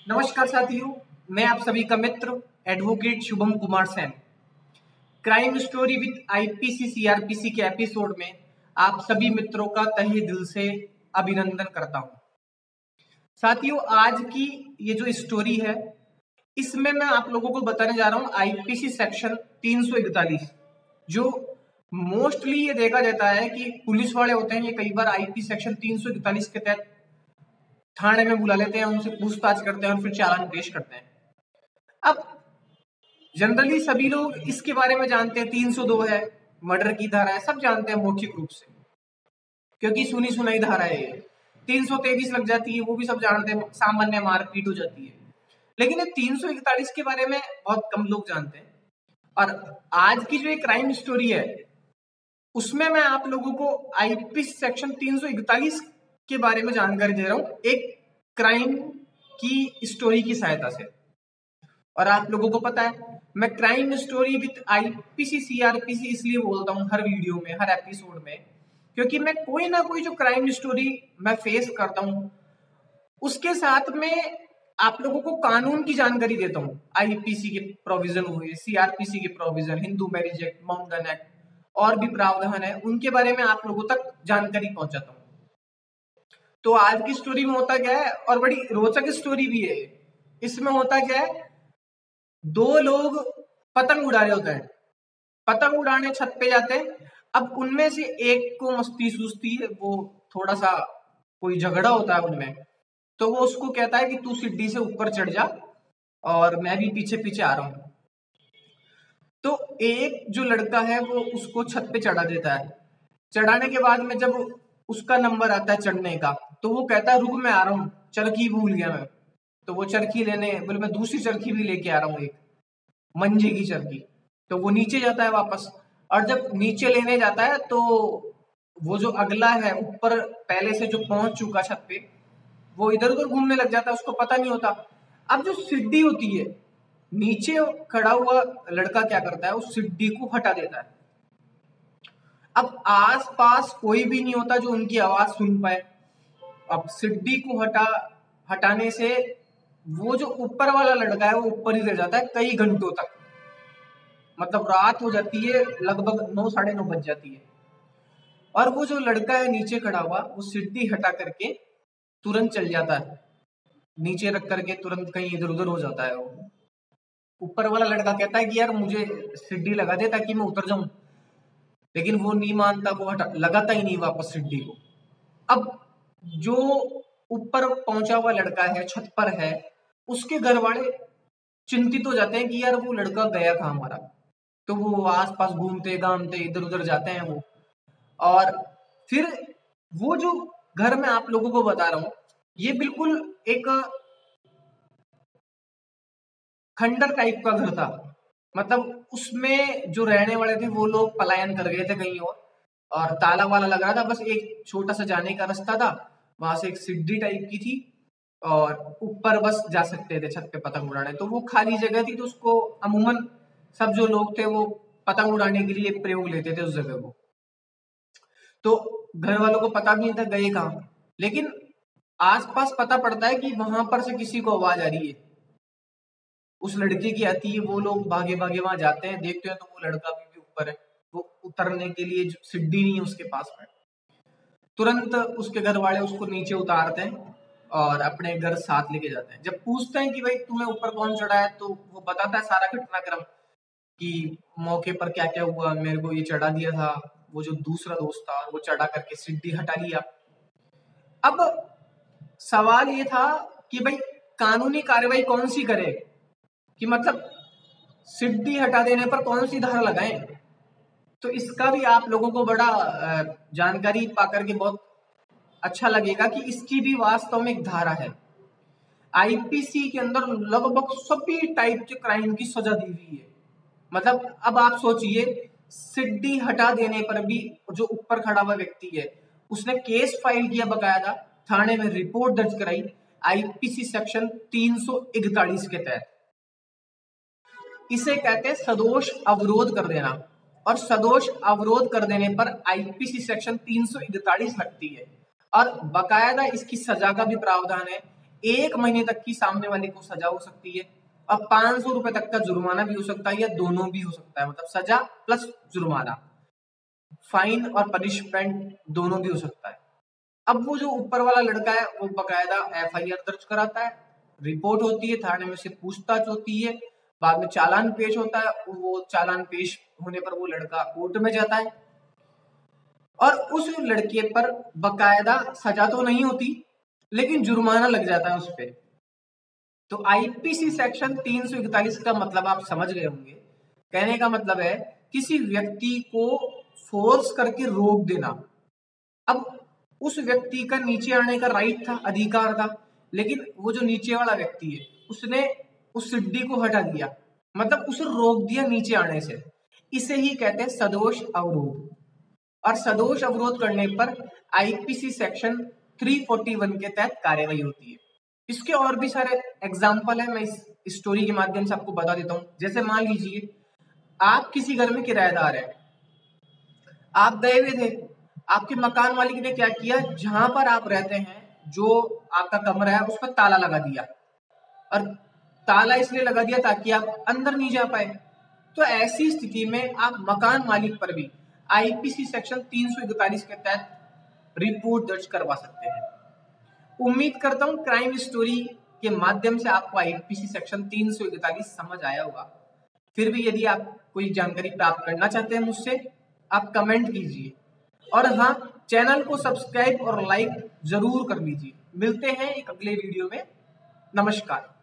नमस्कार साथियों, मैं आप सभी का मित्र advocate Shubham Kumar Sen. Crime story with IPC CrPC के एपिसोड में आप सभी मित्रों का तहे दिल से अभिनंदन करता हूं। साथियों, आज की ये जो स्टोरी है इसमें मैं आप लोगों को बताने जा रहा हूं आईपीसी सेक्शन 341। जो मोस्टली ये देखा जाता है कि पुलिस वाले होते हैं, ये कई बार आईपीसी सेक्शन 341 के तहत थाने में बुला लेते हैं, उनसे पूछताछ करते हैं और फिर चालान पेश करते हैं। अब जनरली सभी लोग इसके बारे में जानते हैं, 302 है, मर्डर की धारा है, सब जानते हैं मौखिक रूप से, क्योंकि सुनी सुनाई धारा है ये। 323 लग जाती है, वो भी सब जानते हैं, सामान्य मारपीट हो जाती है। लेकिन ये 341 के बारे में बहुत कम लोग जानते हैं। और आज की जो एक क्राइम स्टोरी है उसमें मैं आप लोगों को आईपीसी सेक्शन 341 के बारे में जानकारी दे रहा हूं, एक क्राइम की स्टोरी की सहायता से। और आप लोगों को पता है मैं crime story with IPC CrPC इसलिए बोलता हूँ हर वीडियो में, हर एपिसोड में, क्योंकि मैं कोई ना कोई जो क्राइम स्टोरी मैं फेस करता हूँ उसके साथ में आप लोगों को कानून की जानकारी देता हूँ। आईपीसी के प्रोविजन हुए, सीआरपीसी के provision, Hindu marriage act, mountain act और भी प्रावधान है, उनके बारे में आप लोगों तक जानकारी पहुंचाता हूँ। तो आज की स्टोरी में होता क्या है, और बड़ी रोचक स्टोरी भी है। इसमें होता क्या है, दो लोग पतंग उड़ा रहे होते हैं, पतंग उड़ाने छत पे जाते हैं। अब उनमें से एक को मस्ती सूझती है, वो थोड़ा सा कोई झगड़ा होता है उनमें, तो वो उसको कहता है कि तू सीढ़ी से ऊपर चढ़ जा और मैं भी पीछे पीछे आ रहा हूं। तो एक जो लड़का है वो उसको छत पे चढ़ा देता है। चढ़ाने के बाद में जब उसका नंबर आता है चढ़ने का, तो वो कहता है रुक मैं आ रहा हूँ, चरखी भूल गया मैं। तो वो चरखी लेने बोले मैं दूसरी चरखी भी लेके आ रहा हूँ, एक मंजे की चरखी। तो वो नीचे जाता है वापस, और जब नीचे लेने जाता है तो वो जो अगला है ऊपर पहले से जो पहुंच चुका छत पे, वो इधर उधर घूमने लग जाता है, उसको पता नहीं होता। अब जो सीढ़ी होती है, नीचे खड़ा हुआ लड़का क्या करता है, उस सीढ़ी को हटा देता है। अब आस पास कोई भी नहीं होता जो उनकी आवाज सुन पाए। अब सीढ़ी को हटाने से वो जो ऊपर वाला लड़का है वो ऊपर ही रह जाता है कई घंटों तक। मतलब रात हो जाती है, लगभग 9 साढ़े 9 बज जाती है, और वो जो लड़का है नीचे खड़ा हुआ वो सीढ़ी हटा करके तुरंत चल जाता है, नीचे रख करके तुरंत कहीं इधर उधर हो जाता है। वो ऊपर वाला लड़का कहता है कि यार मुझे सीढ़ी लगा दे ताकि मैं उतर जाऊं, लेकिन वो नहीं मानता, वो लगाता ही नहीं वापस सीढ़ी को। अब जो ऊपर पहुंचा हुआ लड़का है, छत पर है, उसके घर वाले चिंतित हो जाते हैं कि यार वो लड़का गया कहाँ हमारा। तो वो आसपास घूमते घामते इधर उधर जाते हैं वो, और फिर वो जो घर में आप लोगों को बता रहा हूं, ये बिल्कुल एक खंडर टाइप का घर था। मतलब उसमें जो रहने वाले थे वो लोग पलायन कर गए थे कहीं और ताला वाला लग रहा था, बस एक छोटा सा जाने का रास्ता था, वहां से एक सीढ़ी टाइप की थी, और ऊपर बस जा सकते थे छत पे पतंग उड़ाने। तो वो खाली जगह थी, तो उसको अमूमन सब जो लोग थे वो पतंग उड़ाने के लिए प्रयोग लेते थे उस जगह को। तो घर वालों को पता भी नहीं था गए कहाँ, लेकिन आसपास पता पड़ता है कि वहां पर से किसी को आवाज आ रही है, उस लड़के की आती है। वो लोग भागे भागे वहां जाते हैं, देखते हैं तो वो लड़का भी ऊपर है। वो उतरने के लिए सीढ़ी नहीं है उसके पास में। तुरंत उसके घर वाले उसको नीचे उतारते हैं और अपने घर साथ लेके जाते हैं। जब पूछते हैं कि भाई तुम्हें ऊपर कौन चढ़ा है, तो वो बताता है सारा घटनाक्रम कि मौके पर क्या क्या हुआ, मेरे को ये चढ़ा दिया था वो जो दूसरा दोस्त था, और वो चढ़ा करके सीढ़ी हटा लिया। अब सवाल ये था कि भाई कानूनी कार्रवाई कौन सी करे, कि मतलब सीढ़ी हटा देने पर कौन सी धारा लगाएं। तो इसका भी आप लोगों को बड़ा जानकारी पाकर के बहुत अच्छा लगेगा कि इसकी भी वास्तव में एक धारा है। आईपीसी के अंदर लगभग सभी टाइप के क्राइम की सजा दी हुई है। मतलब अब आप सोचिए, सीढ़ी हटा देने पर भी जो ऊपर खड़ा हुआ व्यक्ति है उसने केस फाइल किया, बकायदा थाने में रिपोर्ट दर्ज कराई आईपीसी सेक्शन 341 के तहत। इसे कहते हैं सदोष अवरोध कर देना, और सदोष अवरोध कर देने पर आईपीसी सेक्शन 341 लगती है, और बकायदा इसकी सजा का भी प्रावधान है। 1 महीने तक की सामने वाले को सजा हो सकती है और 500 रुपए तक का जुर्माना भी हो सकता है या दोनों भी हो सकता है, मतलब सजा प्लस जुर्माना, फाइन और पनिशमेंट दोनों भी हो सकता है। अब वो जो ऊपर वाला लड़का है वो बकायदा FIR दर्ज कराता है, रिपोर्ट होती है, थाने में से पूछताछ होती है, बाद में चालान पेश होता है, वो चालान पेश होने पर वो लड़का कोर्ट में जाता है और उस लड़के पर बकायदा सजा तो नहीं होती लेकिन जुर्माना लग जाता है उस पर। तो IPC सेक्शन 341 का मतलब आप समझ गए होंगे। कहने का मतलब है किसी व्यक्ति को फोर्स करके रोक देना। अब उस व्यक्ति का नीचे आने का राइट था, अधिकार था, लेकिन वो जो नीचे वाला व्यक्ति है उसने उस सिड्डी को हटा दिया, मतलब उसे रोक दिया नीचे आने से। इसे ही कहते हैं सदोष अवरोध। और सदोष अवरोध करने पर IPC सेक्शन 341 के तहत कार्रवाई होती है। इसके और भी सारे एग्जाम्पल है, मैं इस स्टोरी के माध्यम से आपको बता देता हूं। जैसे मान लीजिए आप किसी घर में किराएदार है, आप गए हुए थे, आपके मकान मालिक ने क्या किया, जहां पर आप रहते हैं जो आपका कमरा है उस पर ताला लगा दिया, और ताला इसलिए लगा दिया ताकि आप अंदर नहीं जा पाए। तो ऐसी स्थिति में आप मकान मालिक पर भी IPC सेक्शन 341 के तहत रिपोर्ट दर्ज करवा सकते हैं। उम्मीद करता हूं क्राइम स्टोरी के माध्यम से आपको IPC सेक्शन 341 समझ आया होगा। फिर भी यदि आप कोई जानकारी प्राप्त करना चाहते हैं मुझसे, आप कमेंट कीजिए और हाँ, चैनल को सब्सक्राइब और लाइक जरूर कर लीजिए। मिलते हैं एक अगले वीडियो में। नमस्कार।